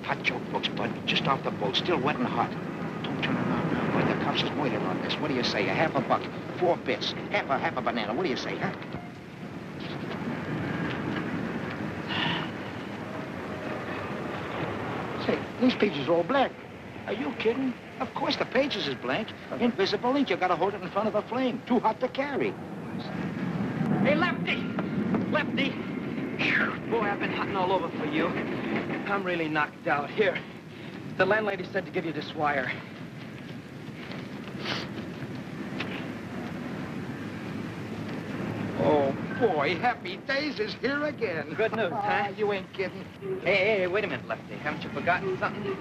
Hot joke books, bud. Just off the boat, still wet and hot. Don't turn around now, bud. The cops is waiting on this. What do you say? A half a buck, 4 bits, half a banana. What do you say, huh? Say, these pages are all blank. Are you kidding? Of course the pages is blank. Invisible ink. You gotta hold it in front of the flame. Too hot to carry. Hey, Lefty! Lefty! Boy, I've been hunting all over for you. I'm really knocked out. Here, the landlady said to give you this wire. Oh, boy, Happy Days is here again. Good news, huh? You ain't kidding. Hey, wait a minute, Lefty. Haven't you forgotten something?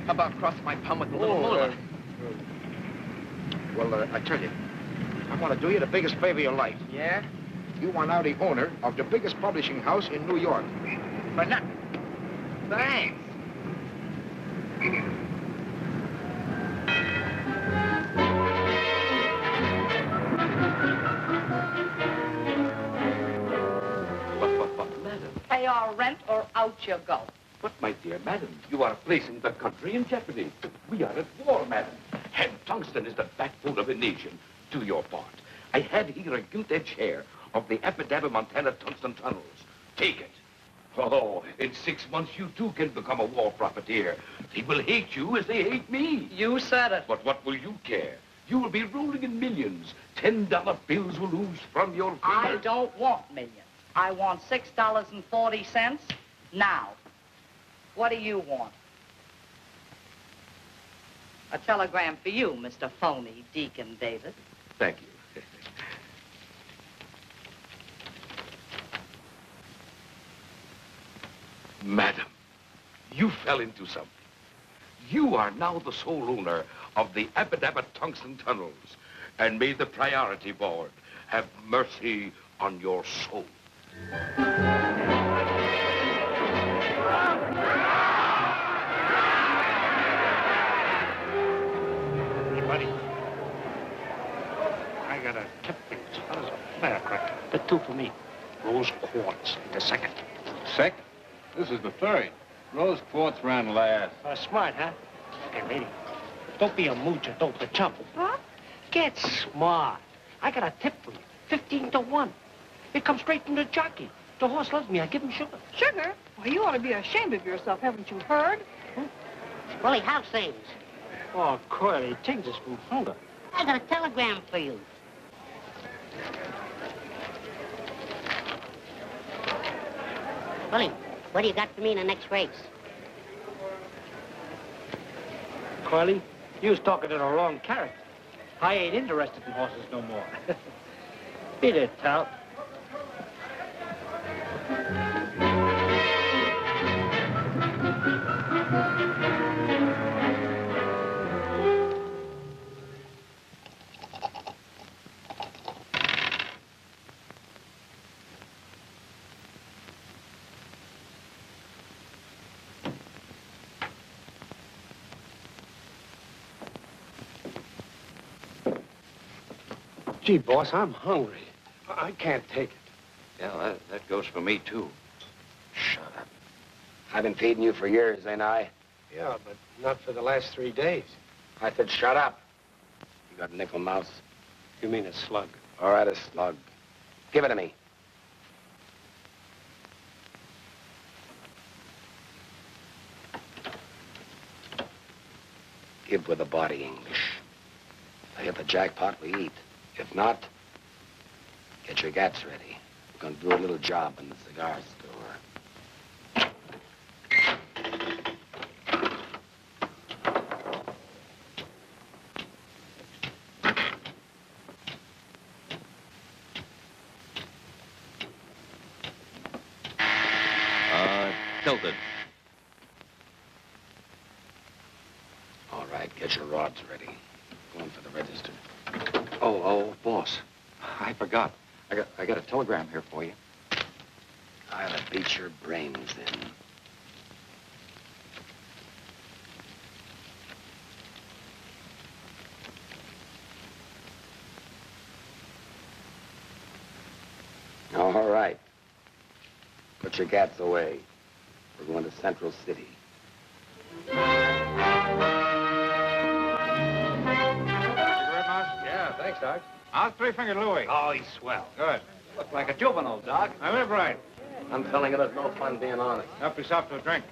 How about crossing my palm with a little moolah? Well, I tell you, I want to do you the biggest favor of your life. Yeah? You are now the owner of the biggest publishing house in New York. For nothing. Thanks. Madam. Pay our rent or out you go. But, my dear madam, you are placing the country in jeopardy. We are at war, madam. And tungsten is the backbone of a nation. Do your part. I had here a gilt-edged share of the Epidabba Montana tungsten tunnels. Take it. Oh, in 6 months, you too can become a war profiteer. They will hate you as they hate me. You said it. But what will you care? You will be rolling in millions. $10 bills will ooze from your fingers. I don't want millions. I want $6.40 now. What do you want? A telegram for you, Mr. Phony Deacon David. Thank you. Madam, you fell into something. You are now the sole owner of the Epidabba tungsten tunnels, and may the priority board have mercy on your soul. Hey, buddy. I got a tip for you. How does a firecracker? The 2 for me. Rose quartz. The second. Second? This is the third. Rose quartz ran last. Smart, huh? Hey, lady, don't be a moocher, don't be chump. Huh? Get smart. I got a tip for you. 15 to 1. It comes straight from the jockey. The horse loves me. I give him sugar. Sugar? Well, you ought to be ashamed of yourself. Haven't you heard? Willie, how's things? Oh, Curly, take this from hunger. I got a telegram for you. Willie, what do you got for me in the next race? Curly, you was talking to the wrong character. I ain't interested in horses no more. Beat it, Tout. Gee, boss, I'm hungry. I can't take it. Yeah, that goes for me, too. Shut up. I've been feeding you for years, ain't I? Yeah, but not for the last 3 days. I said shut up. You got a nickel mouse? You mean a slug? All right, a slug. Give it to me. Give with the body, English. If I hit the jackpot, we eat. If not, get your gats ready. We're gonna do a little job in the cigar store. Tilted. All right, get your rods ready. Going for the register. Oh, boss. I forgot. I got a telegram here for you. I'll beat your brains in. All right. Put your gats away. We're going to Central City. Mouse? Yeah, thanks, Doc. How's Three-Fingered Louie? Oh, he's swell. Good. Look like a juvenile, Doc. I live right. I'm telling you, there's no fun being honest. Help yourself to a drink.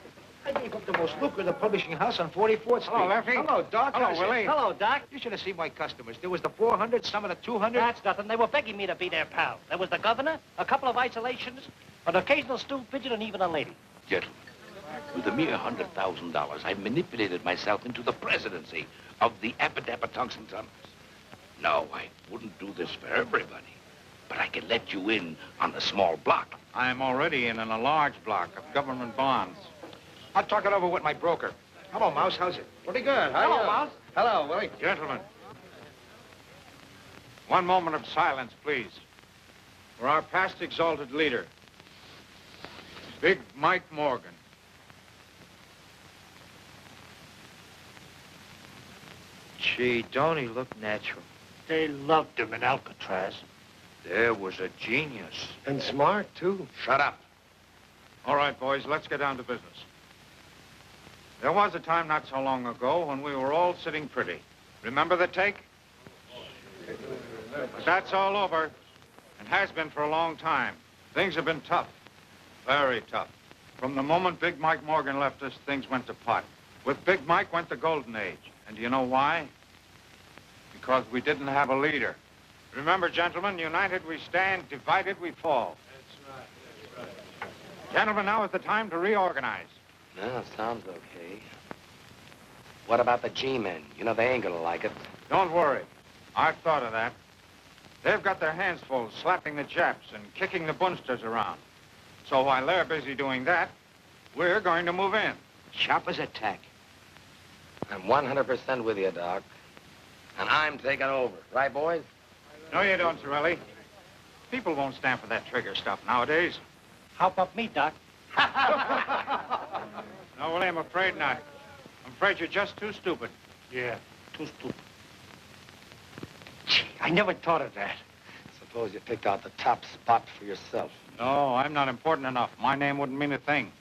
I gave up the most lucrative publishing house on 44th Street. Hello, Lefty. Hello, Doc. Hello, How's it? Willie. Hello, Doc. You should have seen my customers. There was the 400, some of the 200. That's nothing. They were begging me to be their pal. There was the governor, a couple of isolations, an occasional stool pigeon, and even a lady. Gentlemen, with a mere $100,000, I've manipulated myself into the presidency of the Appadappa-Tungsten Tunnels. No, I wouldn't do this for everybody, but I can let you in on a small block. I'm already in a large block of government bonds. I'll talk it over with my broker. Hello, Mouse. How's it? Pretty good. Hello, Mouse. Hello, Willie. Gentlemen, one moment of silence, please, for our past exalted leader, Big Mike Morgan. Gee, don't he look natural? They loved him in Alcatraz. There was a genius. And smart, too. Shut up. All right, boys, let's get down to business. There was a time not so long ago when we were all sitting pretty. Remember the take? But that's all over, and has been for a long time. Things have been tough, very tough. From the moment Big Mike Morgan left us, things went to pot. With Big Mike went the golden age. And do you know why? Because we didn't have a leader. Remember, gentlemen, united we stand, divided we fall. That's right. Gentlemen, now is the time to reorganize. No, sounds okay. What about the G-men? You know, they ain't gonna like it. Don't worry. I've thought of that. They've got their hands full slapping the Japs and kicking the Bunsters around. So while they're busy doing that, we're going to move in. Sharp as a tack. I'm 100% with you, Doc. And I'm taking over. Right, boys? No, you don't, Torelli. People won't stand for that trigger stuff nowadays. How about me, Doc? No, Willie, I'm afraid not. I'm afraid you're just too stupid. Yeah, too stupid. Gee, I never thought of that. Suppose you picked out the top spot for yourself. No, I'm not important enough. My name wouldn't mean a thing.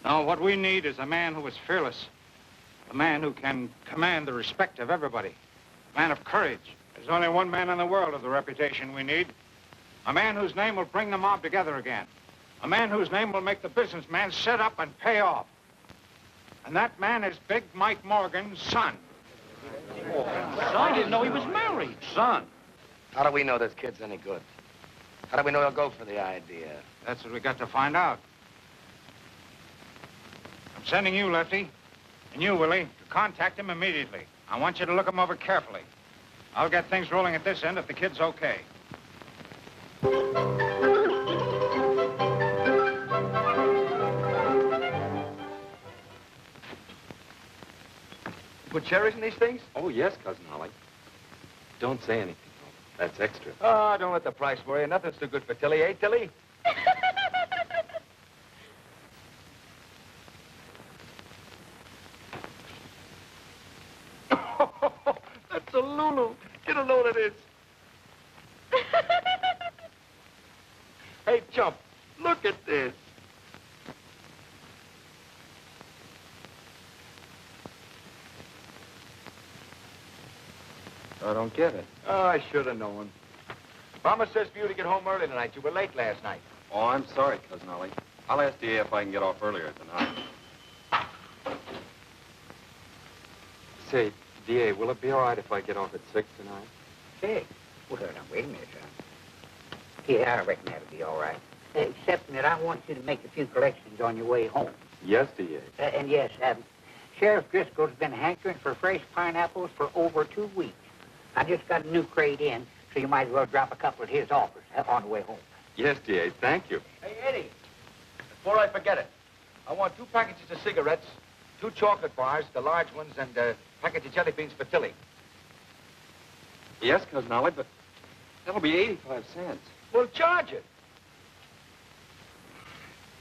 No, what we need is a man who is fearless. A man who can command the respect of everybody. A man of courage. There's only one man in the world of the reputation we need. A man whose name will bring the mob together again. A man whose name will make the businessman sit up and pay off. And that man is Big Mike Morgan's son. I didn't know he was married. Son. How do we know this kid's any good? How do we know he'll go for the idea? That's what we got to find out. I'm sending you, Lefty, and you, Willie, to contact him immediately. I want you to look him over carefully. I'll get things rolling at this end if the kid's okay. Put cherries in these things? Oh, yes, Cousin Holly. Don't say anything, though. That's extra. Oh, don't let the price worry you. Nothing's too good for Tilly, eh, Tilly? That's a Lulu. Get a load of this. Hey, Chump, look at this. I don't get it. Oh, I should have known. Mama says for you to get home early tonight. You were late last night. Oh, I'm sorry, Cousin Holly. I'll ask DA if I can get off earlier tonight. Say, DA, will it be all right if I get off at 6 tonight? Hey, well, now, wait a minute, son. Yeah, I reckon that'll be all right. Except that I want you to make a few collections on your way home. Yes, DA. And yes, Sheriff Driscoll's been hankering for fresh pineapples for over 2 weeks. I just got a new crate in, so you might as well drop a couple at his office on the way home. Yes, DA, thank you. Hey, Eddie, before I forget it, I want 2 packages of cigarettes, 2 chocolate bars, the large ones, and a package of jelly beans for Tilly. Yes, Cousin Holly, but that'll be 85 cents. Well, charge it.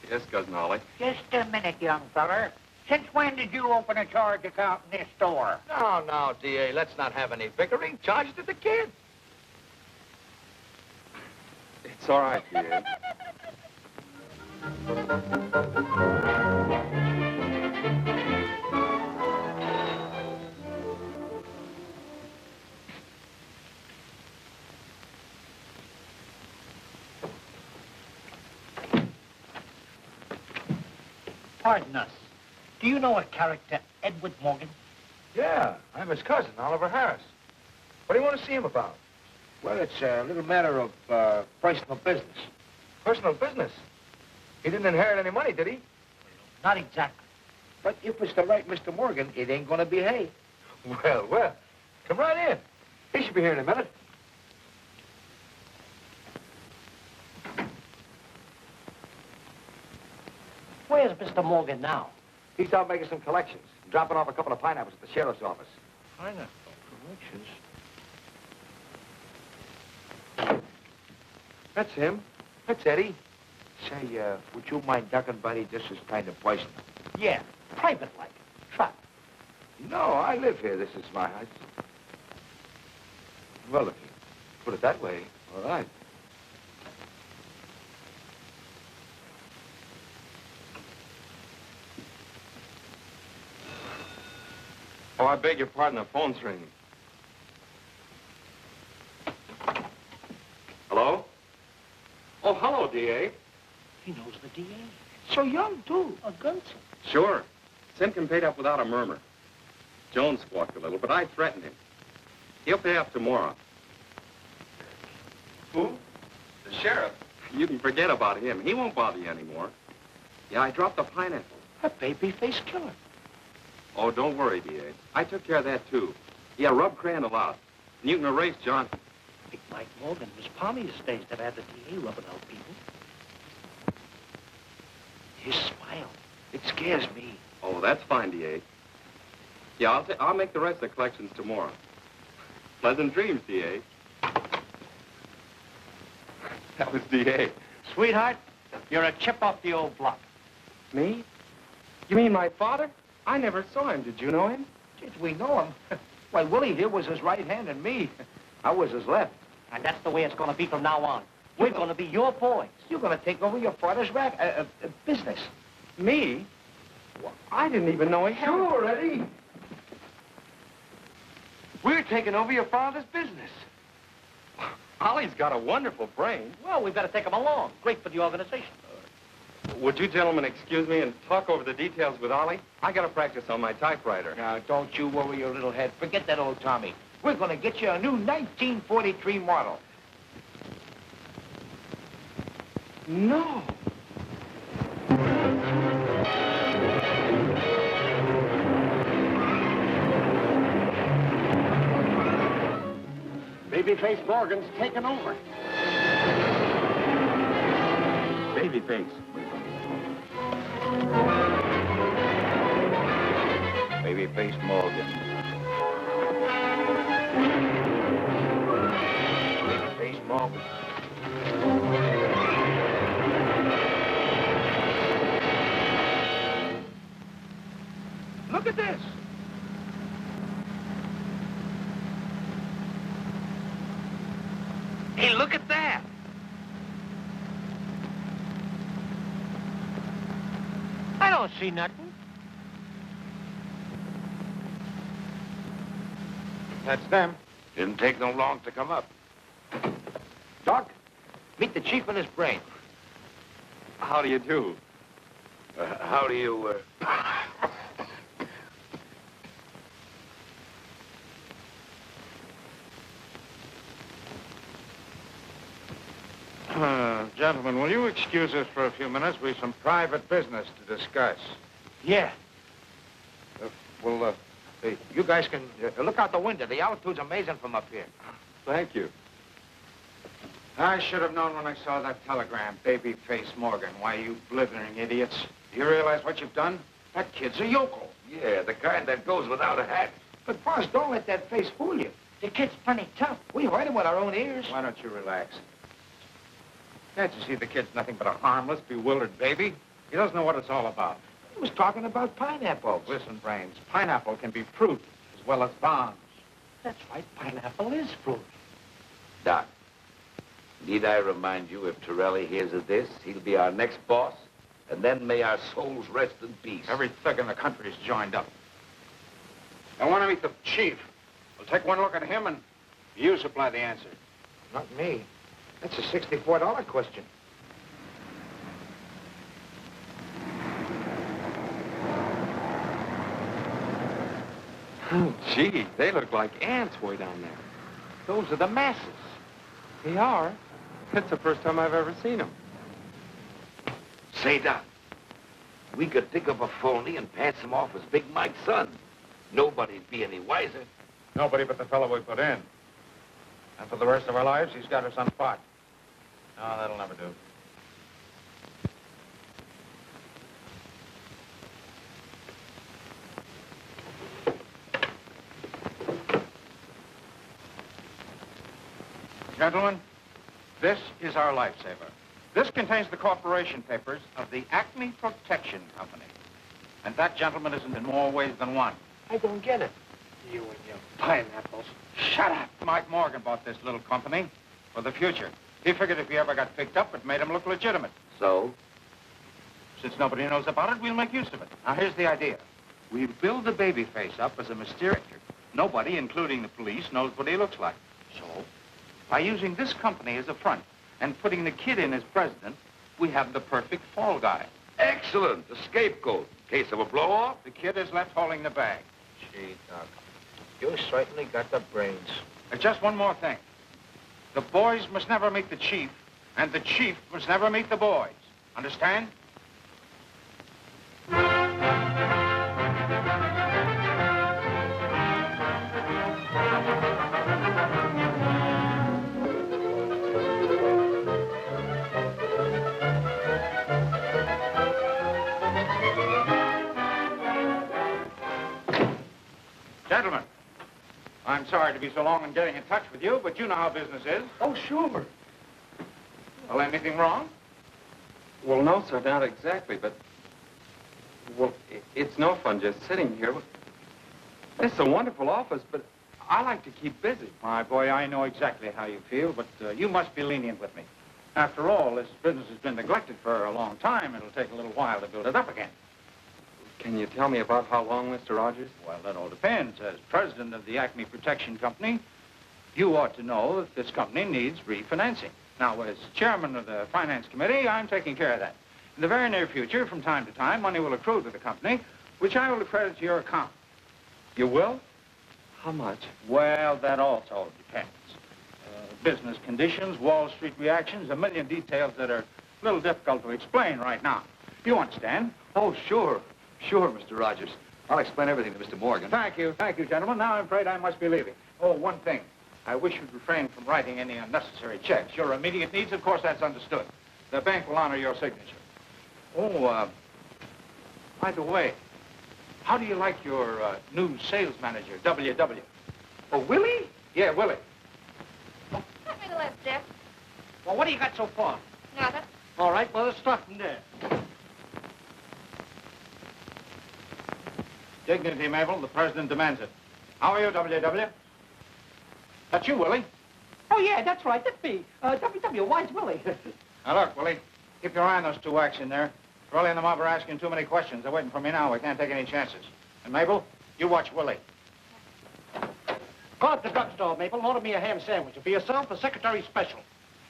Yes, Cousin Holly. Just a minute, young feller. Since when did you open a charge account in this store? No, D.A., let's not have any bickering. Charge it to the kid. It's all right, DA. Pardon us. Do you know a character, Edward Morgan? Yeah, I'm his cousin, Oliver Harris. What do you want to see him about? Well, it's a little matter of personal business. Personal business? He didn't inherit any money, did he? Not exactly. But if it's the right Mr. Morgan, it ain't gonna be hay. Well, well. Come right in. He should be here in a minute. Where's Mr. Morgan now? He's out making some collections, dropping off a couple of pineapples at the sheriff's office. Pineapple collections? That's him. That's Eddie. Say, would you mind ducking, buddy? This is kind of personal. Yeah, private-like. Truck. No, I live here. This is my house. Well, if you put it that way, all right. Oh, I beg your pardon, the phone's ringing. Hello? Oh, hello, D.A. He knows the DA. So young, too. A gunsmith. Sure. Simpkin paid up without a murmur. Jones squawked a little, but I threatened him. He'll pay up tomorrow. Who? The sheriff. You can forget about him. He won't bother you anymore. Yeah, I dropped the pineapple. A baby-faced killer. Oh, don't worry, D.A. I took care of that, too. Yeah, rub Crandall out. And you can erase John. Big Mike Morgan was palmy these days that had the DA rubbing out people. His smile, it scares me. Oh, that's fine, D.A. Yeah, I'll make the rest of the collections tomorrow. Pleasant dreams, D.A. That was D.A. Sweetheart, you're a chip off the old block. Me? You mean my father? I never saw him. Did you know him? Did we know him? Why, Willie here was his right hand and me. I was his left. And that's the way it's going to be from now on. We're going to be your boys. You're going to take over your father's business. Me? Well, I didn't even know he had... Sure, Eddie. We're taking over your father's business. Ollie's got a wonderful brain. Well, we've got to take him along. Great for the organization. Would you gentlemen excuse me and talk over the details with Ollie? I got to practice on my typewriter. Now, don't you worry your little head. Forget that old Tommy. We're going to get you a new 1943 model. No. Babyface Morgan's taken over. Babyface. Babyface Morgan. Babyface Morgan. Look at this. Hey, look at that. I don't see nothing. That's them. Didn't take no long to come up. Doc, meet the chief and his brain. How do you do? How do you, Gentlemen, will you excuse us for a few minutes? We've some private business to discuss. Yeah. Hey, you guys can look out the window. The altitude's amazing from up here. Thank you. I should have known when I saw that telegram, Babyface Morgan. Why, you blithering idiots. Do you realize what you've done? That kid's a yokel. Yeah, the kind that goes without a hat. But, boss, don't let that face fool you. The kid's plenty tough. We heard him with our own ears. Why don't you relax? Can't you see the kid's nothing but a harmless, bewildered baby? He doesn't know what it's all about. He was talking about pineapples. Listen, Brains, pineapple can be fruit as well as bombs. That's right, pineapple is fruit. Doc, need I remind you, if Torelli hears of this, he'll be our next boss, and then may our souls rest in peace. Every thug in the country is joined up. I want to meet the chief. We'll take one look at him, and you supply the answer. Not me. That's a $64 question. Oh, gee, they look like ants way down there. Those are the masses. They are. It's the first time I've ever seen them. Say, Doc, we could think of a phony and pass him off as Big Mike's son. Nobody'd be any wiser. Nobody but the fellow we put in. And for the rest of our lives, he's got us on spot. No, that'll never do. Gentlemen, this is our lifesaver. This contains the corporation papers of the Acme Protection Company. And that, gentleman, isn't in more ways than one. I don't get it. You and your pineapples. Shut up! Mike Morgan bought this little company for the future. He figured if he ever got picked up, it made him look legitimate. So? Since nobody knows about it, we'll make use of it. Now, here's the idea. We'll build the baby face up as a mysterious character. Nobody, including the police, knows what he looks like. So? By using this company as a front and putting the kid in as president, we have the perfect fall guy. Excellent. The scapegoat. In case of a blow-off. The kid is left holding the bag. Gee, Doc, you certainly got the brains. Just one more thing. The boys must never meet the chief, and the chief must never meet the boys. Understand? Gentlemen, I'm sorry to be so long in getting in touch with you, but you know how business is. Oh, sure. Well, anything wrong? Well, no, sir, not exactly, but... Well, it's no fun just sitting here. It's a wonderful office, but I like to keep busy. My boy, I know exactly how you feel, but you must be lenient with me. After all, this business has been neglected for a long time. It'll take a little while to build it up again. Can you tell me about how long, Mr. Rogers? Well, that all depends. As president of the Acme Protection Company, you ought to know that this company needs refinancing. Now, as chairman of the finance committee, I'm taking care of that. In the very near future, from time to time, money will accrue to the company, which I will credit to your account. You will? How much? Well, that also depends. Business conditions, Wall Street reactions, a million details that are a little difficult to explain right now. You understand? Oh, sure. Sure, Mr. Rogers. I'll explain everything to Mr. Morgan. Thank you, gentlemen. Now I'm afraid I must be leaving. Oh, one thing. I wish you'd refrain from writing any unnecessary checks. Your immediate needs, of course, that's understood. The bank will honor your signature. Oh, by the way, how do you like your new sales manager, W.W.? Oh, Willie? Yeah, Willie. Let me the left, Jeff. Well, what do you got so far? Nothing. All right, well, let's start from there. Dignity, Mabel. The president demands it. How are you, W.W.? That's you, Willie. Oh, yeah, that's right. That's me. W.W., why's Willie? Now, look, Willie. Keep your eye on those two whacks in there. Torelli and the mob are asking too many questions. They're waiting for me now. We can't take any chances. And, Mabel, you watch Willie. Go out to the drugstore, Mabel, and order me a ham sandwich. For yourself, a secretary special.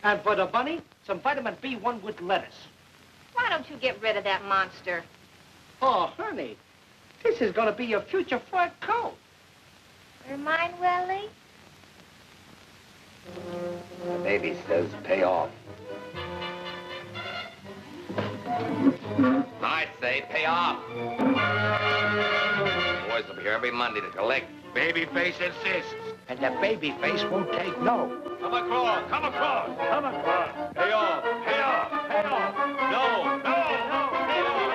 And for the bunny, some vitamin B1 with lettuce. Why don't you get rid of that monster? Oh, honey, this is going to be your future fur coat. Remind Willie? The baby says pay off. I say pay off. Boys will be here every Monday to collect. Babyface insists. And the baby face won't take no. Come across, come across, come across. Pay off, pay off, pay off. No, no, no, pay off,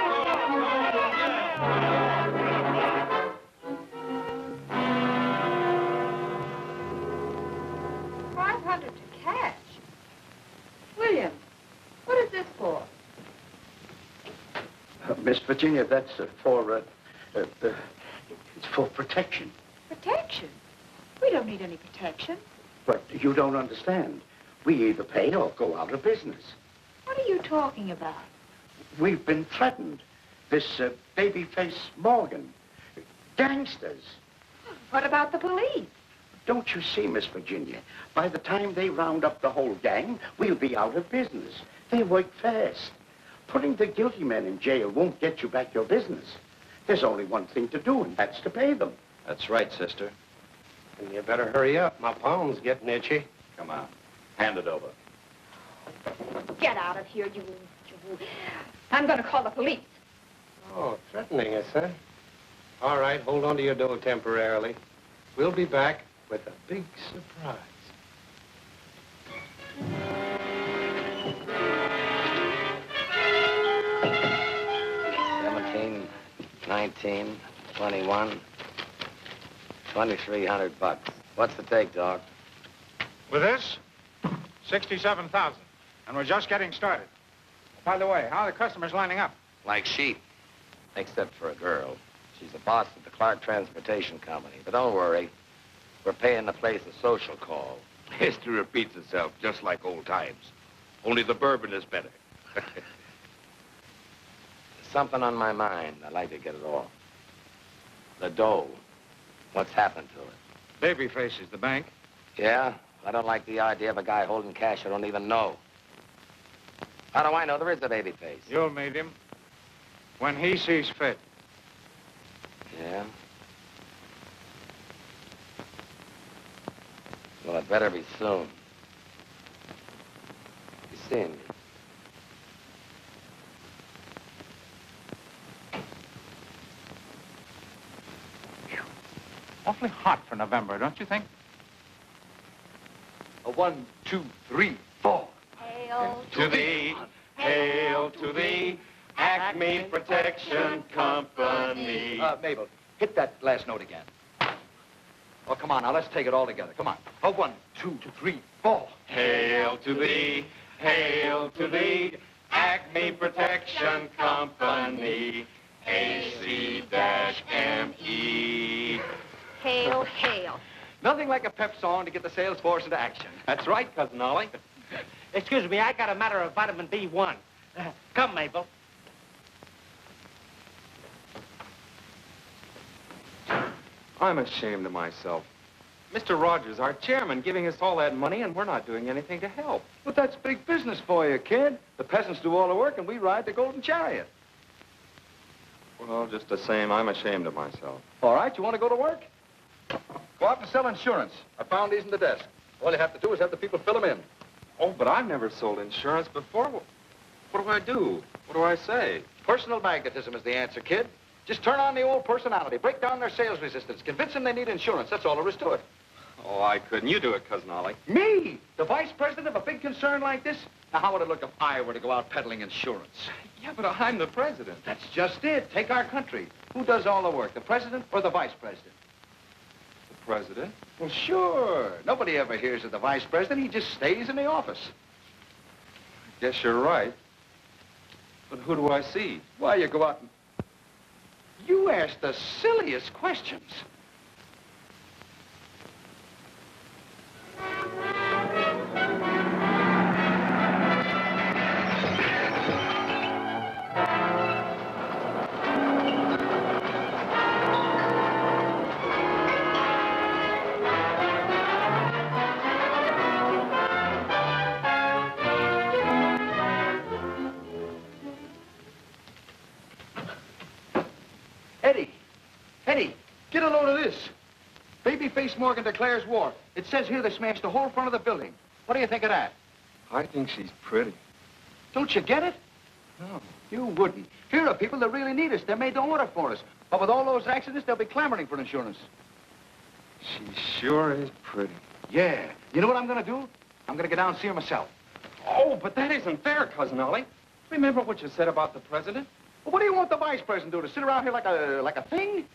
$500 to cash. William, what is this for? Miss Virginia, that's it's for protection. Protection? We don't need any protection. But you don't understand. We either pay or go out of business. What are you talking about? We've been threatened. This babyface Morgan. Gangsters. What about the police? Don't you see, Miss Virginia? By the time they round up the whole gang, we'll be out of business. They work fast. Putting the guilty men in jail won't get you back your business. There's only one thing to do, and that's to pay them. That's right, sister. And you better hurry up. My palm's getting itchy. Come on. Hand it over. Get out of here, you... I'm going to call the police. Oh, threatening us, huh? All right, hold on to your dough temporarily. We'll be back with a big surprise. 17, 19, 21, 2,300 bucks. What's the take, dog? With this, 67,000. And we're just getting started. By the way, how are the customers lining up? Like sheep. Except for a girl. She's the boss of the Clark Transportation Company. But don't worry. We're paying the place a social call. History repeats itself, just like old times. Only the bourbon is better. There's something on my mind. I'd like to get it off. The dough. What's happened to it? Babyface is the bank. Yeah? I don't like the idea of a guy holding cash I don't even know. How do I know there is a babyface? You'll meet him when he sees fit. Yeah? Well, it better be soon. You seeing me? Awfully hot for November, don't you think? A 1, 2, 3, 4. Hail To thee, hail to thee, Acme Protection Company. Mabel, hit that last note again. Oh, come on, now, let's take it all together. Come on. Oh, 1, 2, 3, 4. Hail to thee, Acme Protection Company, AC-ME. Hail, hail. Nothing like a pep song to get the sales force into action. That's right, Cousin Ollie. Excuse me, I got a matter of vitamin B1. Come, Mabel. I'm ashamed of myself. Mr. Rogers, our chairman, giving us all that money, and we're not doing anything to help. But that's big business for you, kid. The peasants do all the work, and we ride the golden chariot. Well, just the same, I'm ashamed of myself. All right, you want to go to work? Go out and sell insurance. I found these in the desk. All you have to do is have the people fill them in. Oh, but I've never sold insurance before. What do I do? What do I say? Personal magnetism is the answer, kid. Just turn on the old personality. Break down their sales resistance. Convince them they need insurance. That's all there is to it. Oh, I couldn't. You do it, Cousin Ollie. Me? The vice president of a big concern like this? Now, how would it look if I were to go out peddling insurance? Yeah, but I'm the president. That's just it. Take our country. Who does all the work, the president or the vice president? The president? Well, sure. Nobody ever hears of the vice president. He just stays in the office. Guess you're right. But who do I see? Why, you go out and... You ask the silliest questions. Eddie, get a load of this. Babyface Morgan declares war. It says here they smashed the whole front of the building. What do you think of that? I think she's pretty. Don't you get it? No. You wouldn't. Here are people that really need us. They're made to order for us. But with all those accidents, they'll be clamoring for insurance. She sure is pretty. Yeah. You know what I'm going to do? I'm going to get down and see her myself. Oh, but that isn't fair, Cousin Ollie. Remember what you said about the president? Well, what do you want the vice president to do? To sit around here like a thing?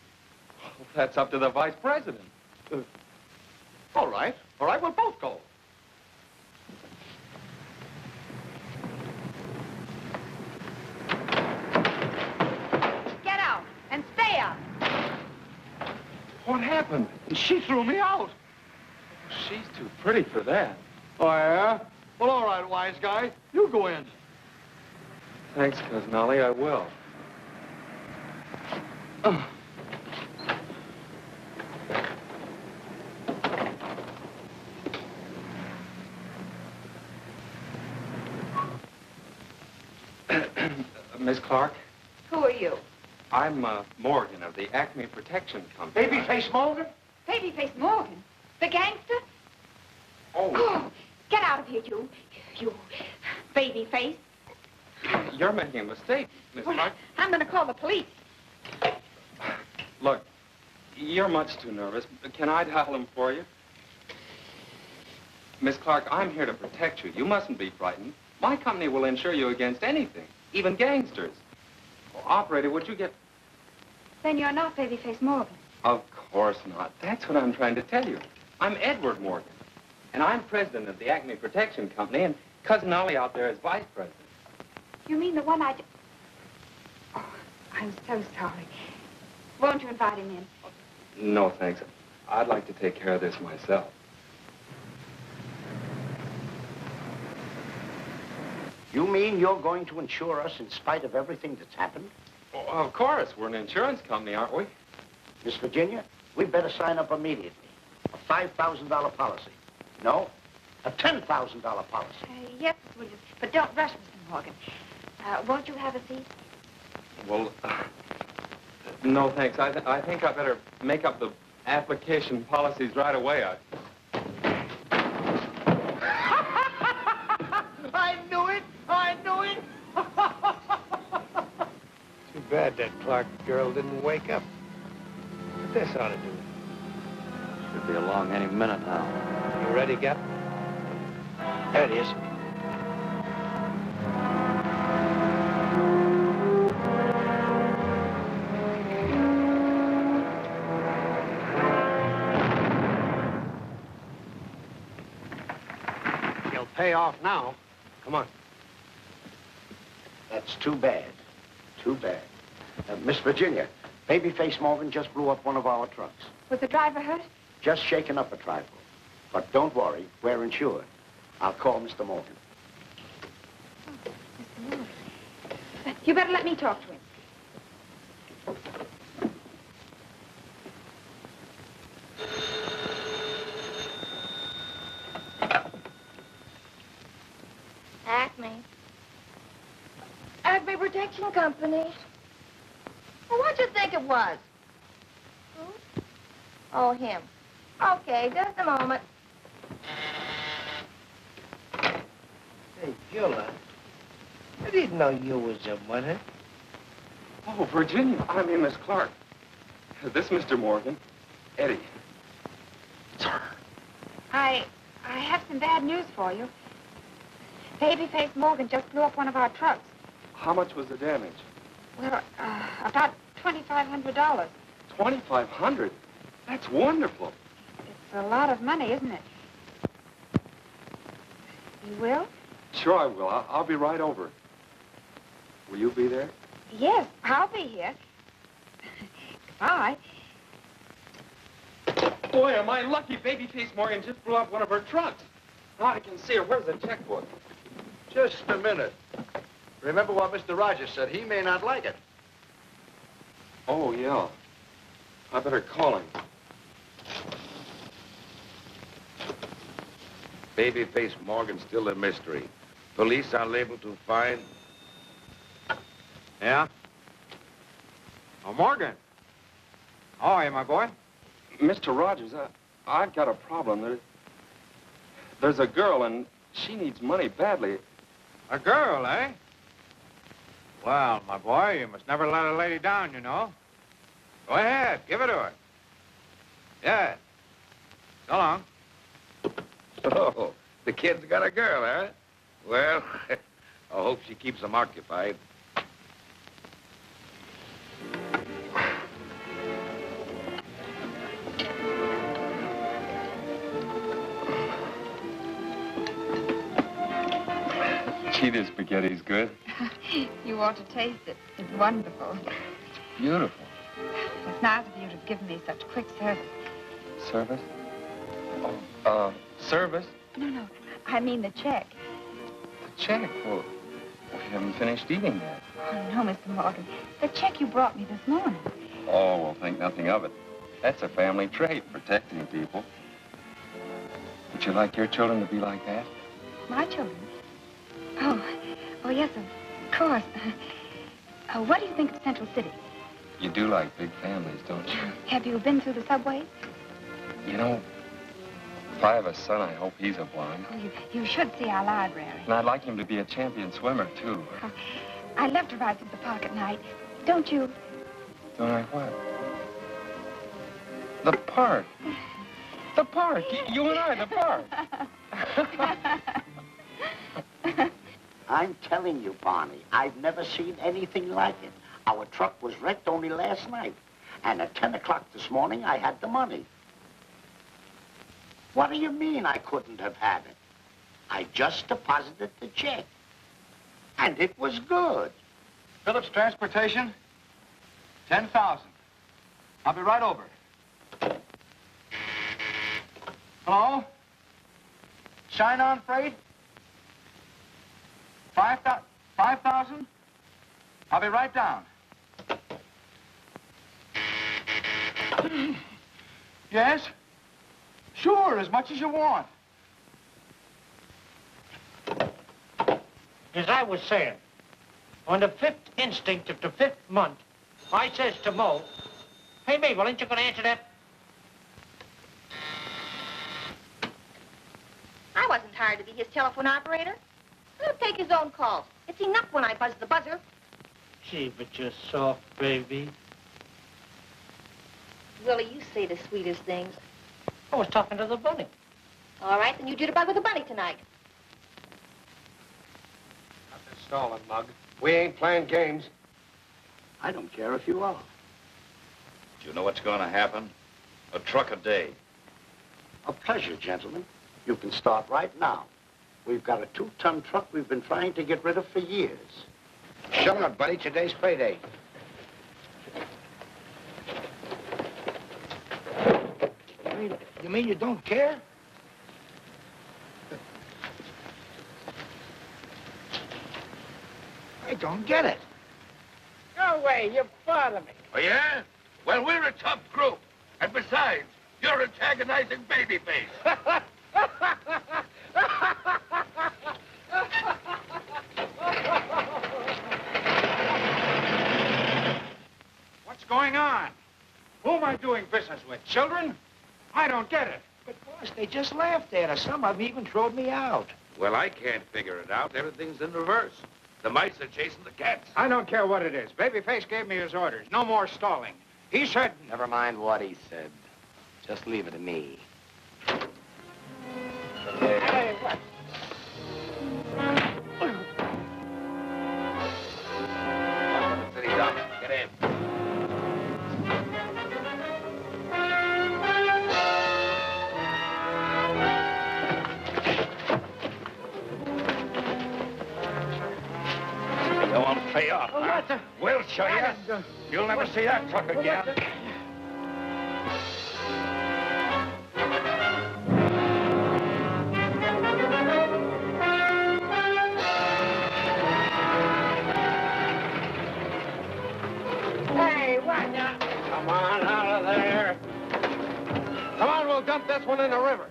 Well, that's up to the vice president. All right. All right, we'll both go. Get out and stay out. What happened? She threw me out. She's too pretty for that. Oh, yeah? Well, all right, wise guy. You go in. Thanks, Cousin Ollie, I will. Miss Clark? Who are you? I'm Morgan of the Acme Protection Company. Babyface Morgan? Babyface Morgan? The gangster? Oh, get out of here, you babyface. You're making a mistake, Miss Clark. I'm going to call the police. Look, you're much too nervous. Can I dial them for you? Miss Clark, I'm here to protect you. You mustn't be frightened. My company will insure you against anything, even gangsters. Well, operator, would you get... Then you're not Babyface Morgan. Of course not. That's what I'm trying to tell you. I'm Edward Morgan, and I'm president of the Acme Protection Company, and Cousin Ollie out there is vice president. You mean the one I... Oh, I'm so sorry. Won't you invite him in? No, thanks. I'd like to take care of this myself. You mean you're going to insure us in spite of everything that's happened? Well, of course. We're an insurance company, aren't we? Miss Virginia, we better sign up immediately. A $5,000 policy. No, a $10,000 policy. Yes, Miss Williams, but don't rush, Mr. Morgan. Won't you have a seat? Well, no, thanks. I think I better make up the application policies right away. I knew it! I knew it! Too bad that Clark girl didn't wake up. But this ought to do it. Should be along any minute now. You ready, Cap? There it is. He'll pay off now. Come on. That's too bad. Too bad. Miss Virginia, Babyface Morgan just blew up one of our trucks. Was the driver hurt? Just shaken up a trifle. But don't worry, we're insured. I'll call Mr. Morgan. Oh, Mr. Morgan. You better let me talk to him. Acme Protection Company. Well, what'd you think it was? Who? Oh, him. Okay, just a moment. Hey, Beulah, I didn't know you was a mother. Oh, Virginia. I mean, Miss Clark. This Mr. Morgan. Eddie. Sir. I have some bad news for you. Babyface Morgan just blew up one of our trucks. How much was the damage? Well, about $2,500. $2,500? That's wonderful. It's a lot of money, isn't it? You will? Sure I will. I'll be right over. Will you be there? Yes, I'll be here. Goodbye. Boy, am I lucky. Babyface Morgan just blew up one of her trucks. Now I can see her. Where's the checkbook? Just a minute. Remember what Mr. Rogers said. He may not like it. Oh, yeah. I better call him. Babyface Morgan's still a mystery. Police are able to find... Yeah? Oh, Morgan. How are you, my boy? Mr. Rogers, I've got a problem. There's a girl, and she needs money badly. A girl, eh? Well, my boy, you must never let a lady down, you know. Go ahead, give it to her. Yeah. So long. Oh, the kid's got a girl, huh? Well, I hope she keeps him occupied. Gee, this spaghetti's good. You ought to taste it. It's wonderful. Beautiful. It's nice of you to have given me such quick service. Service? Service? No. I mean the check. The check? Well, we haven't finished eating yet. Oh, no, Mr. Morgan. The check you brought me this morning. Oh, well, think nothing of it. That's a family trait, protecting people. Would you like your children to be like that? My children? Oh, yes, of course. What do you think of Central City? You do like big families, don't you? Have you been through the subways? You know, if I have a son, I hope he's a blonde. Oh, you should see our library. And I'd like him to be a champion swimmer, too. I love to ride through the park at night. Don't you? Don't I what? The park. The park. You and I, the park. I'm telling you, Barney, I've never seen anything like it. Our truck was wrecked only last night. And at 10 o'clock this morning, I had the money. What do you mean I couldn't have had it? I just deposited the check. And it was good. Phillips Transportation, 10,000. I'll be right over. Hello? Shine On Freight? 5,000? I'll be right down. Yes? Sure, as much as you want. As I was saying, on the 5th instinct of the 5th month, I says to Mo, hey, Mabel, ain't you going to answer that? I wasn't hired to be his telephone operator. He'll take his own calls. It's enough when I buzz the buzzer. Gee, but you're soft, baby. Willie, you say the sweetest things. I was talking to the bunny. All right, then you jitterbug with the bunny tonight. Nothing stalling, Mug. We ain't playing games. I don't care if you are. Do you know what's going to happen? A truck a day. A pleasure, gentlemen. You can start right now. We've got a 2-ton truck we've been trying to get rid of for years. Shut up, buddy. Today's payday. You mean you don't care? I don't get it. No way, you bother me. Oh, yeah? Well, we're a tough group. And besides, you're antagonizing Babyface. What's going on? Who am I doing business with? Children? I don't get it. But, boss, they just laughed at us. Some of them even throwed me out. Well, I can't figure it out. Everything's in reverse. The mice are chasing the cats. I don't care what it is. Babyface gave me his orders. No more stalling. He said... Never mind what he said. Just leave it to me. Hey, what? City Doc, get in. Go on, pay off, Oh, huh? what the... We'll show you. You'll never see that truck again. Hey, what now? Come on out of there. Come on, we'll dump this one in the river.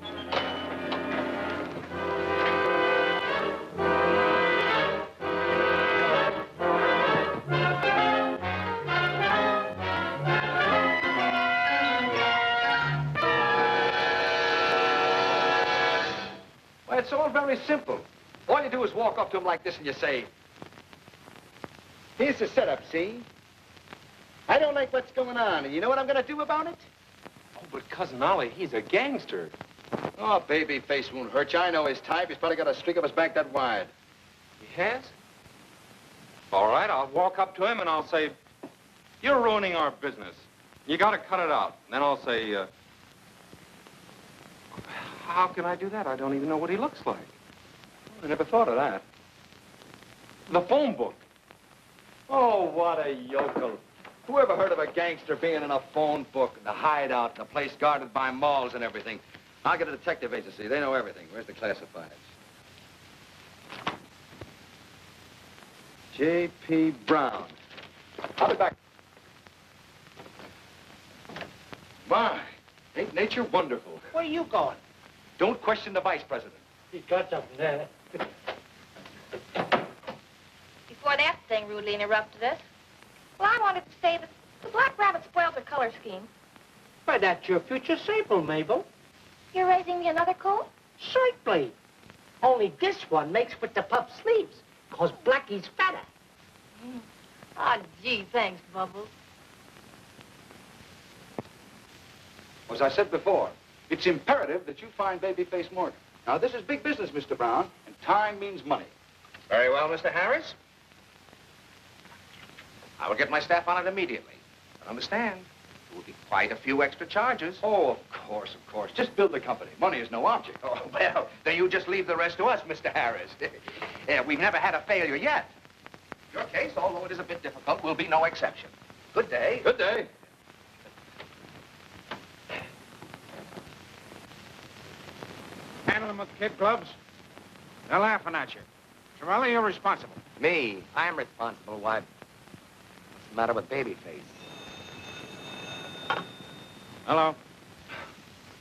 Well, it's all very simple. All you do is walk up to him like this and you say, here's the setup, see? I don't like what's going on, and you know what I'm going to do about it? Oh, but Cousin Ollie, he's a gangster. Oh, Babyface won't hurt you. I know his type. He's probably got a streak of his back that wide. He has? All right, I'll walk up to him and I'll say, you're ruining our business. You got to cut it out. And then I'll say, how can I do that? I don't even know what he looks like. I never thought of that. The phone book. Oh, what a yokel. Who ever heard of a gangster being in a phone book, the hideout, the place guarded by malls and everything? I'll get a detective agency. They know everything. Where's the classifieds? J.P. Brown. I'll be back. My, ain't nature wonderful? Where are you going? Don't question the vice president. He's got something there. Before that thing rudely interrupted us, well, I wanted to say that the black rabbit spoiled the color scheme. Why, that's your future sable, Mabel. You're raising me another colt? Certainly. Only this one makes with the puff sleeves, 'cause Blackie's fatter. Oh, gee, thanks, Bubbles. As I said before, it's imperative that you find Babyface Morgan. Now, this is big business, Mr. Brown, and time means money. Very well, Mr. Harris. I will get my staff on it immediately. But understand, there will be quite a few extra charges. Oh, of course, of course. Just build the company. Money is no object. Oh, well, then you just leave the rest to us, Mr. Harris. We've never had a failure yet. Your case, although it is a bit difficult, will be no exception. Good day. Good day. Handle them with kid gloves. They're laughing at you. Torelli, you're responsible. Me? I'm responsible. Why? What's the matter with Babyface? Hello.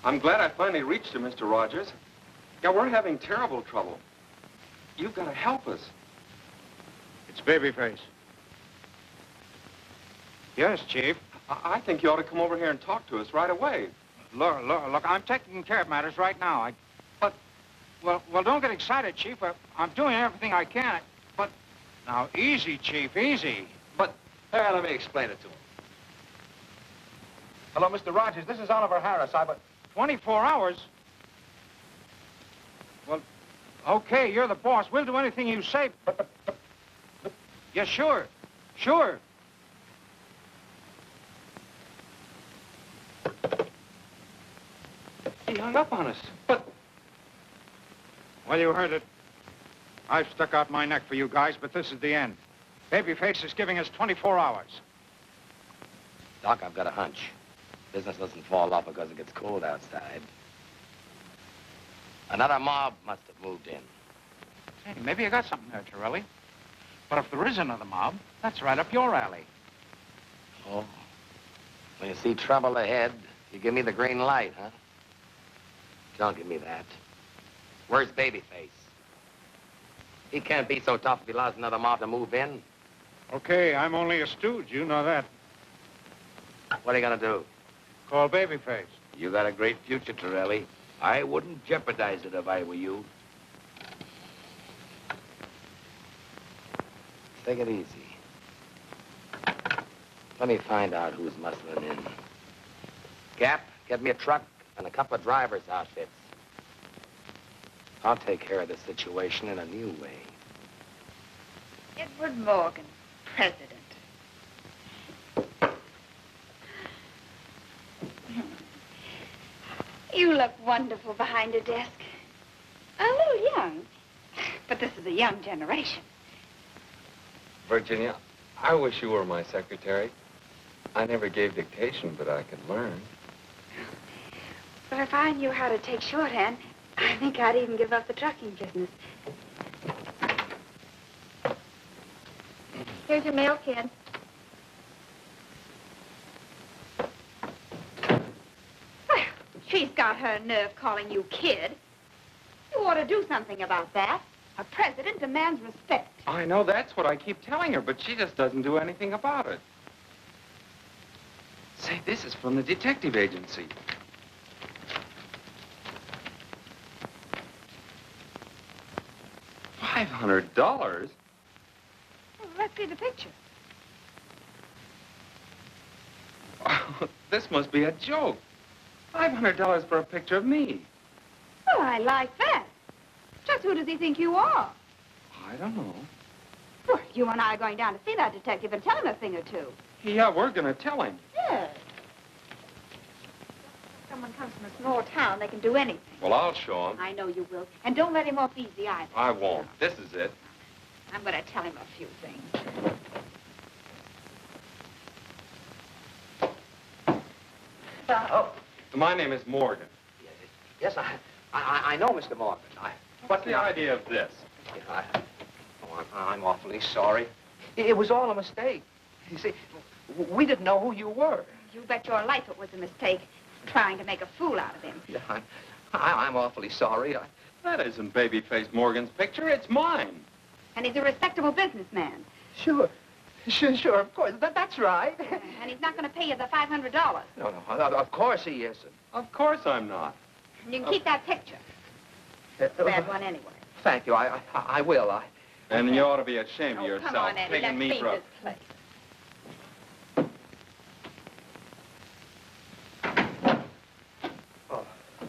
I'm glad I finally reached you, Mr. Rogers. Yeah, we're having terrible trouble. You've got to help us. It's Babyface. Yes, Chief. I think you ought to come over here and talk to us right away. Look, I'm taking care of matters right now. Well, don't get excited, Chief. I'm doing everything I can. But, now, easy, Chief, easy. But, let me explain it to him. Hello, Mr. Rogers. This is Oliver Harris. 24 hours? Well, okay, you're the boss. We'll do anything you say. But yeah, sure. Sure. He hung up on us. But... Well, you heard it. I've stuck out my neck for you guys, but this is the end. Babyface is giving us 24 hours. Doc, I've got a hunch. Business doesn't fall off because it gets cold outside. Another mob must have moved in. Hey, maybe you got something there, Torelli. But if there is another mob, that's right up your alley. Oh. When you see trouble ahead, you give me the green light, huh? Don't give me that. Where's Babyface? He can't be so tough if he allows another mob to move in. Okay, I'm only a stooge. You know that. What are you gonna do? Call Babyface. You got a great future, Torelli. I wouldn't jeopardize it if I were you. Take it easy. Let me find out who's muscling in. Gap, get me a truck and a couple of driver's outfits. I'll take care of the situation in a new way. Edward Morgan, president. You look wonderful behind a desk. A little young, but this is a young generation. Virginia, I wish you were my secretary. I never gave dictation, but I could learn. But if I knew how to take shorthand, I think I'd even give up the trucking business. Here's your mail, kid. Well, she's got her nerve calling you kid. You ought to do something about that. A president demands respect. I know that's what I keep telling her, but she just doesn't do anything about it. Say, this is from the detective agency. $500? Well, let's see the picture. Oh, this must be a joke. $500 for a picture of me. Well, I like that. Just who does he think you are? I don't know. Well, you and I are going down to see that detective and tell him a thing or two. Yeah, we're gonna tell him. Yes. Someone comes from a small town, they can do anything. Well, I'll show him. I know you will. And don't let him off easy either. I won't. This is it. I'm going to tell him a few things. My name is Morgan. Yes, I know, Mr. Morgan. What's the idea of this? I'm awfully sorry. It was all a mistake. You see, we didn't know who you were. You bet your life it was a mistake, trying to make a fool out of him. Yeah, I'm awfully sorry. That isn't Babyface Morgan's picture. It's mine. And he's a respectable businessman. Sure. Sure, of course. That's right. And he's not going to pay you the $500. No, of course he isn't. Of course I'm not. You can keep that picture. It's a bad one anyway. Thank you. I will. And you ought to be ashamed of yourself, Come on, Eddie. taking Let's me leave for a... this place.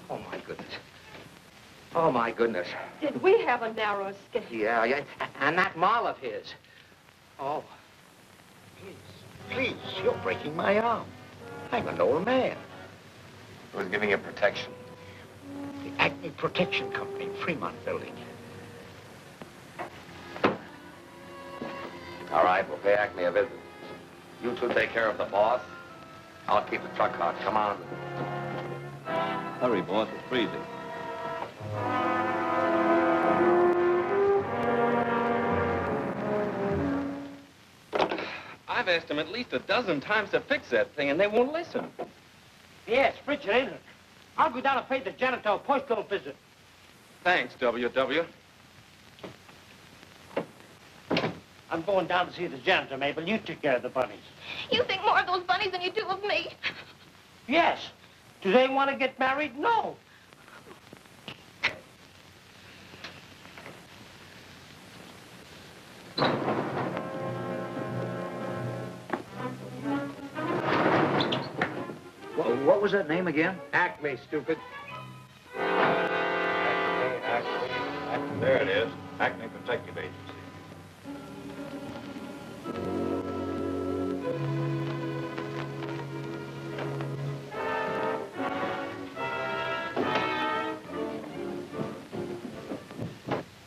Oh, my goodness. Oh, my goodness. Did we have a narrow escape? Yeah. And that mall of his. Oh. Please, you're breaking my arm. I'm an old man. Who's giving you protection? The Acme Protection Company, Fremont Building. All right, we'll pay Acme a visit. You two take care of the boss. I'll keep the truck hot. Come on. Hurry, boss. It's freezing. I've asked them at least a dozen times to fix that thing, and they won't listen. Yeah, it's frigid, ain't it? I'll go down and pay the janitor a postal visit. Thanks, W.W. I'm going down to see the janitor, Mabel. You take care of the bunnies. You think more of those bunnies than you do of me. Yes. Do they want to get married? No. What was that name again? Acme, stupid. Acme. There it is. Acme Protective Agency.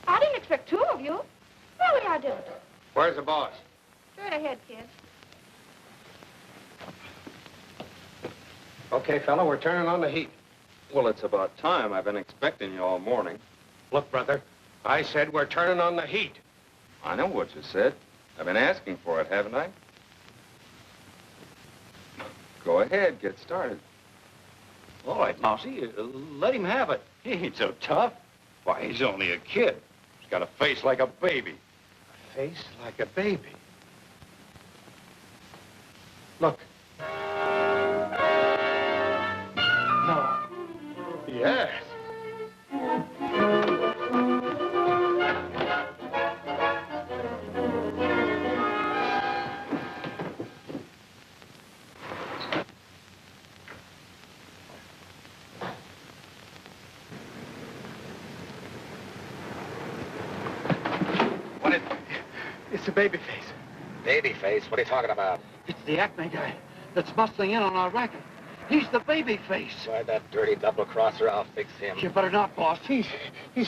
I didn't expect two of you. Really, I didn't. Where's the boss? Straight ahead, kid. Okay, fella, we're turning on the heat. Well, it's about time. I've been expecting you all morning. Look, brother, I said we're turning on the heat. I know what you said. I've been asking for it, haven't I? Go ahead, get started. All right, Mousy, let him have it. He ain't so tough. Why, he's only a kid. He's got a face like a baby. A face like a baby. Look. No. Yes. It's a baby face. Baby face? What are you talking about? It's the Acme guy that's bustling in on our racket. He's the baby face. Why, that dirty double-crosser, I'll fix him. You better not, boss. He's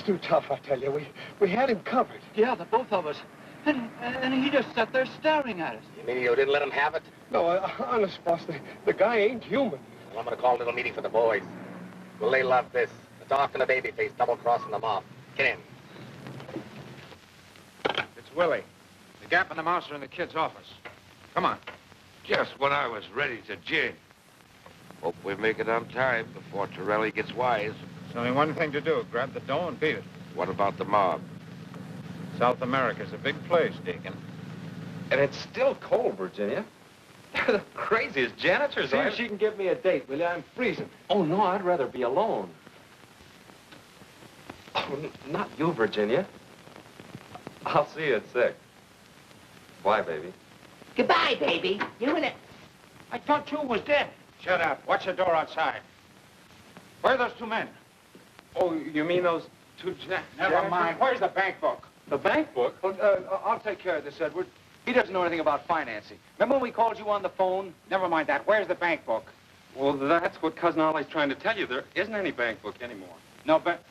too tough, I tell you. We had him covered. Yeah, the both of us. And he just sat there staring at us. You mean you didn't let him have it? No, honest, boss, the guy ain't human. Well, I'm going to call a little meeting for the boys. Will they love this? The doc and the baby face double-crossing them off. Get in. It's Willie. The Gap and the Mouse are in the kid's office. Come on. Just when I was ready to jig. Hope we make it on time before Torelli gets wise. There's only one thing to do. Grab the dough and beat it. What about the mob? South America's a big place, Deacon. And it's still cold, Virginia. They're the craziest janitors. See if she can give me a date, will you? I'm freezing. Oh, no, I'd rather be alone. Oh, not you, Virginia. I'll see you at 6. Bye, baby. Goodbye, baby. You and it. I thought you was dead. Shut up. Watch the door outside. Where are those two men? Oh, you mean those two Never mind. Where's the bank book? The bank book? I'll take care of this, Edward. He doesn't know anything about financing. Remember when we called you on the phone? Never mind that. Where's the bank book? Well, that's what Cousin Ollie's trying to tell you. There isn't any bank book anymore. No, but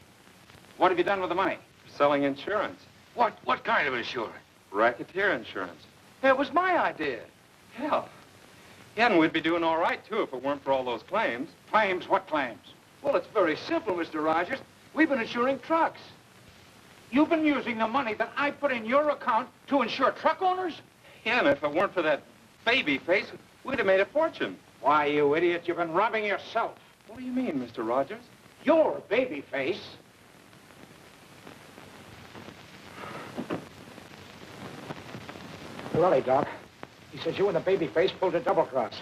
what have you done with the money? Selling insurance. What kind of insurance? Racketeer insurance. It was my idea. Hell. Yeah, and we'd be doing all right, too, if it weren't for all those claims. Claims? What claims? Well, it's very simple, Mr. Rogers. We've been insuring trucks. You've been using the money that I put in your account to insure truck owners? Yeah, and if it weren't for that baby face, we'd have made a fortune. Why, you idiot, you've been robbing yourself. What do you mean, Mr. Rogers? You're baby face. Willie, Doc, He says you and the babyface pulled a double cross.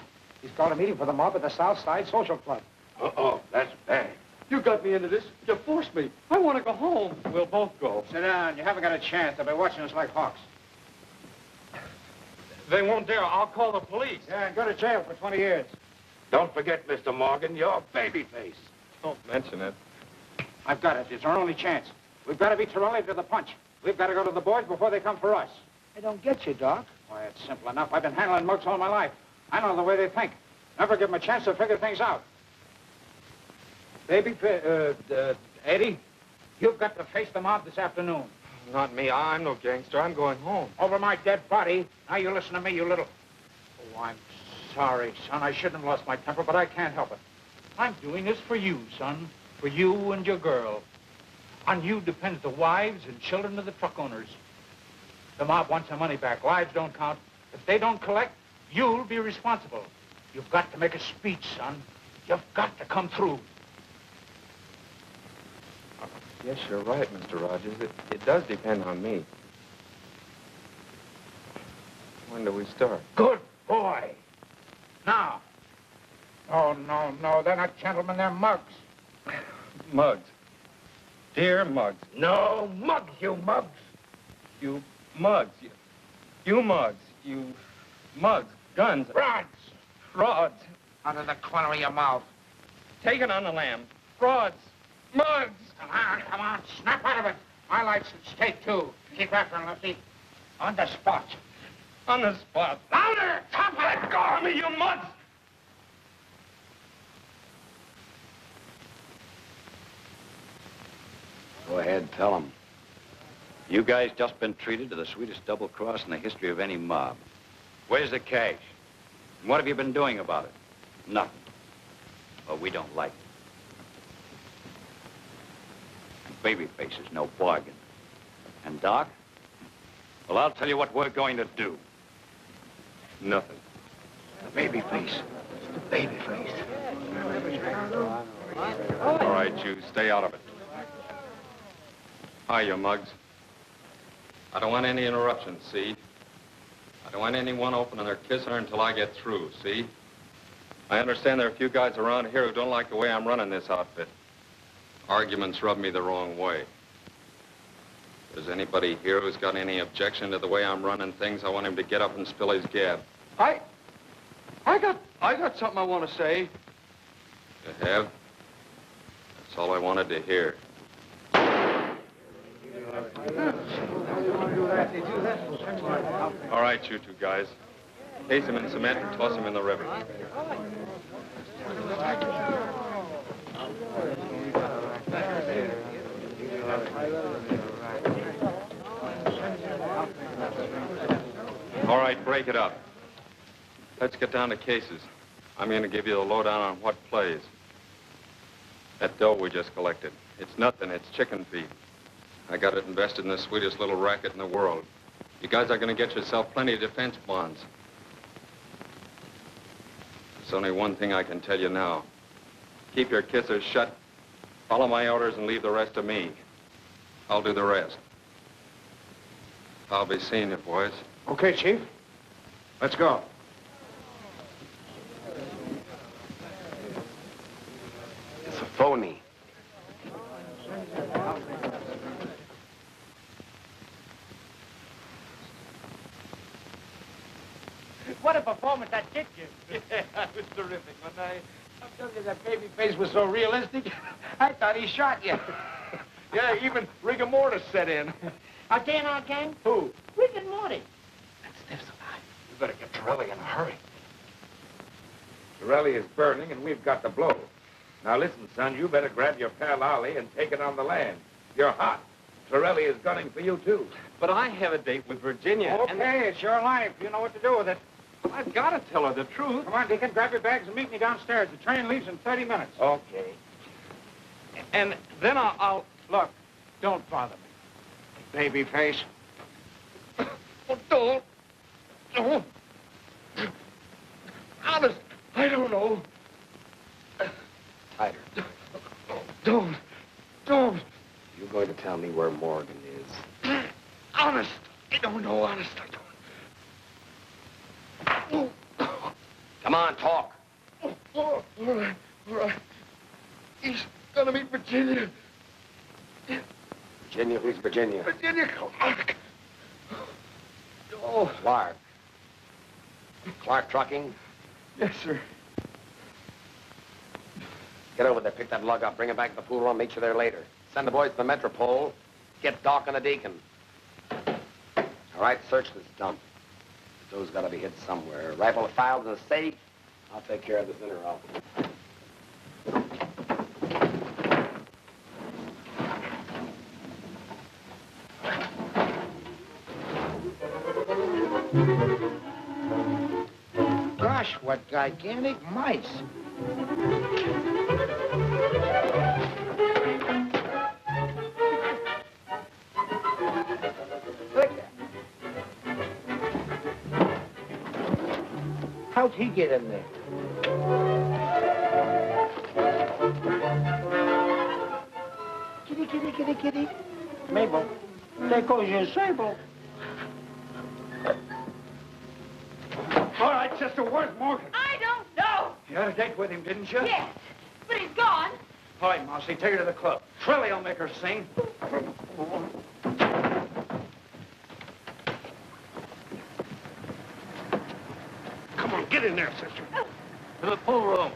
He's called a meeting for the mob at the South Side Social Club. Uh-oh, that's bad. You got me into this. You forced me. I want to go home. We'll both go. Sit down. You haven't got a chance. They'll be watching us like hawks. They won't dare. I'll call the police. Yeah, and go to jail for 20 years. Don't forget, Mr. Morgan, you're babyface. Don't mention it. I've got it. It's our only chance. We've got to beat Torelli to the punch. We've got to go to the boys before they come for us. I don't get you, Doc. Why, it's simple enough. I've been handling mugs all my life. I know the way they think. Never give them a chance to figure things out. Eddie, you've got to face the mob this afternoon. Not me. I'm no gangster. I'm going home. Over my dead body. Now you listen to me, you little... Oh, I'm sorry, son. I shouldn't have lost my temper, but I can't help it. I'm doing this for you, son. For you and your girl. On you depends the wives and children of the truck owners. The mob wants their money back. Lives don't count. If they don't collect, you'll be responsible. You've got to make a speech, son. You've got to come through. Yes, you're right, Mr. Rogers. It does depend on me. When do we start? Good boy. Now. Oh, no. They're not gentlemen. They're mugs. Mugs. Dear mugs. No, mugs, you mugs. You mugs. You mugs. You mugs. Guns. Rods. Rods. Out of the corner of your mouth. Taken on the lamb. Frauds. Mugs. Come on. Snap out of it. My life's at stake, too. Keep after him, Lefty. On the spot. On the spot. Louder! Top of it! Let go of me, you mugs! Go ahead, tell them. You guys just been treated to the sweetest double cross in the history of any mob. Where's the cash? And what have you been doing about it? Nothing. Well, we don't like it. And babyface is no bargain. And Doc? Well, I'll tell you what we're going to do. Nothing. The babyface. The babyface. All right, you stay out of it. Hi, you mugs. I don't want any interruptions, see? I don't want anyone opening their kisser until I get through, see? I understand there are a few guys around here who don't like the way I'm running this outfit. Arguments rub me the wrong way. If there's anybody here who's got any objection to the way I'm running things, I want him to get up and spill his gab. I got something I want to say. You have? That's all I wanted to hear. All right, you two guys. Case him in cement and toss him in the river. All right, break it up. Let's get down to cases. I'm going to give you the lowdown on what plays. That dough we just collected. It's nothing. It's chicken feed. I got it invested in the sweetest little racket in the world. You guys are going to get yourself plenty of defense bonds. There's only one thing I can tell you now. Keep your kissers shut, follow my orders, and leave the rest to me. I'll do the rest. I'll be seeing you, boys. Okay, Chief. Let's go. It's a phony. What a performance that kid gave. Yeah, that was terrific. When I told you that baby face was so realistic, I thought he shot you. Yeah, even rigor mortis set in. Again? Who? Rick and Morty. That stiff's alive. You better get Torelli in a hurry. Torelli is burning, and we've got the blow. Now, listen, son, you better grab your pal Ollie and take it on the land. You're hot. Torelli is gunning for you, too. But I have a date with Virginia. Okay, it's your life. You know what to do with it. I've got to tell her the truth. Come on, Deacon, grab your bags and meet me downstairs. The train leaves in 30 minutes. Okay. And then I'll... Look, don't bother me. Baby face. Oh, don't. Honest, I don't know. Tighter. Don't. You're going to tell me where Morgan is. Honest, I don't know. Honest, I don't. Come on, talk. All right. He's gonna meet Virginia. Virginia? Who's Virginia? Virginia Clark. Oh. Clark. Clark Trucking? Yes, sir. Get over there, pick that lug up, bring it back to the pool room, meet you there later. Send the boys to the Metropole. Get Doc and the Deacon. All right, search this dump. The dough's gotta be hid somewhere. Rifle filed in the safe. I'll take care of this inner office. Gosh, what gigantic mice. How'd he get in there? Kitty. Mabel, there goes your sable. All right, sister, where's Morgan? I don't know. You had a date with him, didn't you? Yes, but he's gone. All right, Mousy, take her to the club. Torelli will make her sing. Come on, get in there, sister. To the pool room.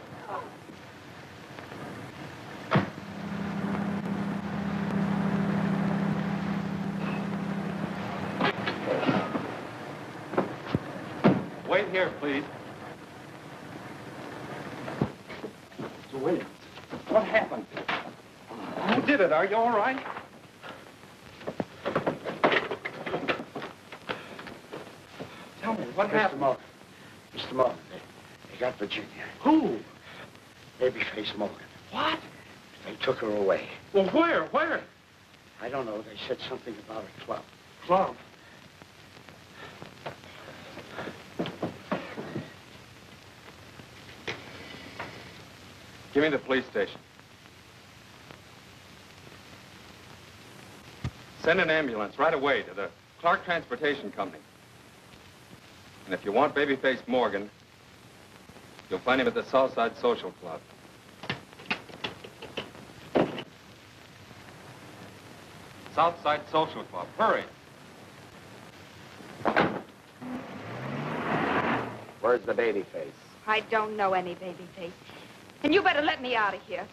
Wait here, please. Mr. Williams, what happened? Who did it? Are you all right? Tell me, what happened? Mr. Morgan, they got Virginia. Who? Babyface Morgan. What? They took her away. Well, where? I don't know. They said something about a club. Club. Give me the police station. Send an ambulance right away to the Clark Transportation Company. And if you want Babyface Morgan, you'll find him at the Southside Social Club. Southside Social Club. Hurry. Where's the babyface? I don't know any Babyface. And you better let me out of here.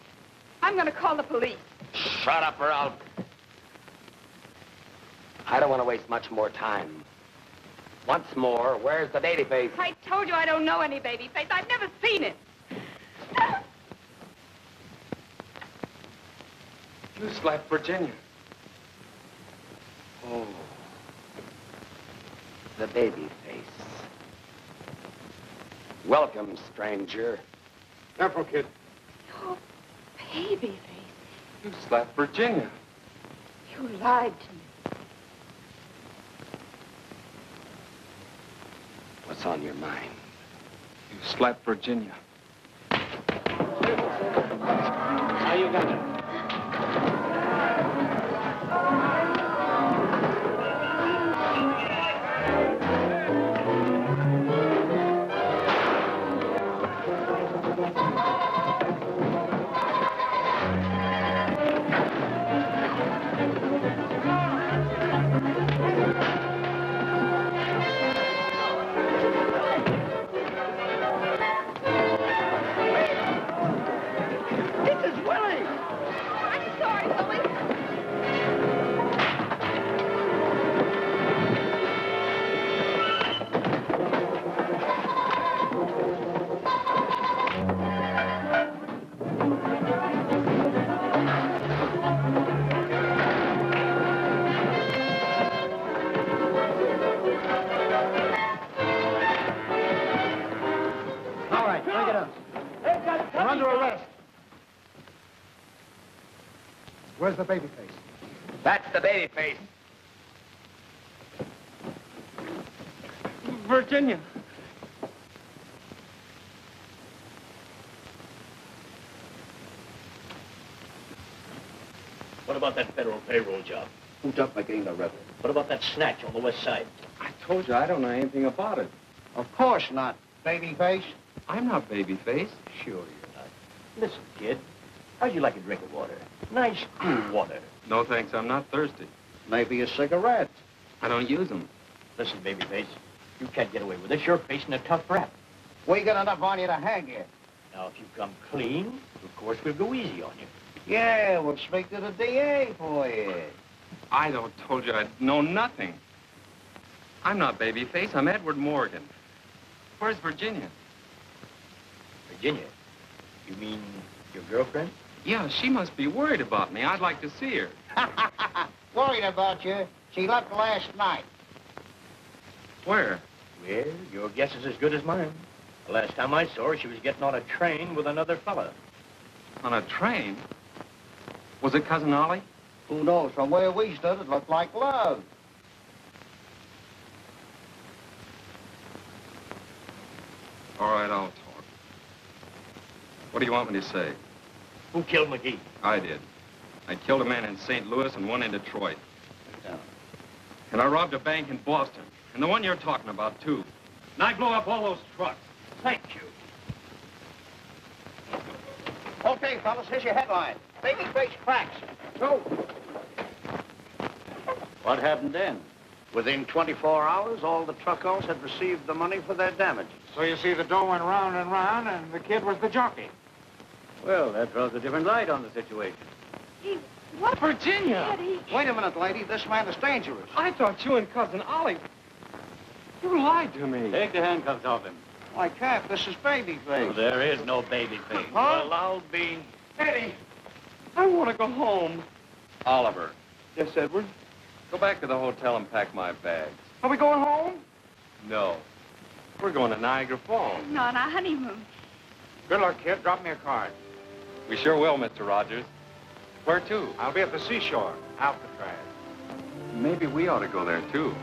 I'm going to call the police. Shut up, Ralf. I don't want to waste much more time. Once more, where's the babyface? I told you I don't know any Babyface. I've never seen it. You slapped Virginia. Oh. The babyface. Welcome, stranger. Careful, kid. Oh, Babyface. You slapped Virginia. You lied to me. What's on your mind? You slapped Virginia. How you got it? Where's the babyface? That's the babyface. Virginia. What about that federal payroll job? Who's up by getting the rebel? What about that snatch on the west side? I told you I don't know anything about it. Of course not. Babyface? I'm not babyface. Sure you're not. Listen, kid, how'd you like a drink of water? Nice, cool water. No, thanks. I'm not thirsty. Maybe a cigarette. I don't use them. Listen, babyface, you can't get away with this. You're facing a tough rap. We got enough on you to hang you. Now, if you come clean, of course we'll go easy on you. Yeah, we'll speak to the DA for you. I told you I know nothing. I'm not babyface. I'm Edward Morgan. Where's Virginia? Virginia? You mean your girlfriend? Yeah, she must be worried about me. I'd like to see her. Worried about you. She left last night. Where? Well, your guess is as good as mine. The last time I saw her, she was getting on a train with another fella. On a train? Was it Cousin Ollie? Who knows? From where we stood, it looked like love. All right, I'll talk. What do you want me to say? Who killed McGee? I did. I killed a man in St. Louis and one in Detroit. And I robbed a bank in Boston. And the one you're talking about, too. And I blew up all those trucks. Thank you. Okay, fellas, here's your headline. Babyface cracks. Go. What happened then? Within 24 hours, all the truck owners had received the money for their damages. So you see, the dough went round and round, and the kid was the jockey. Well, that throws a different light on the situation. What? Virginia! Eddie. Wait a minute, lady. This man is dangerous. I thought you and Cousin Ollie... You lied to me. Take the handcuffs off him. I can't. This is Babyface. Oh, there is no baby face. Huh? Well, I'll be... Eddie, I want to go home. Oliver. Yes, Edward? Go back to the hotel and pack my bags. Are we going home? No. We're going to Niagara Falls. No, on our honeymoon. Good luck, kid. Drop me a card. We sure will, Mr. Rogers. Where to? I'll be at the seashore, Alcatraz. Maybe we ought to go there, too.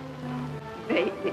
Baby,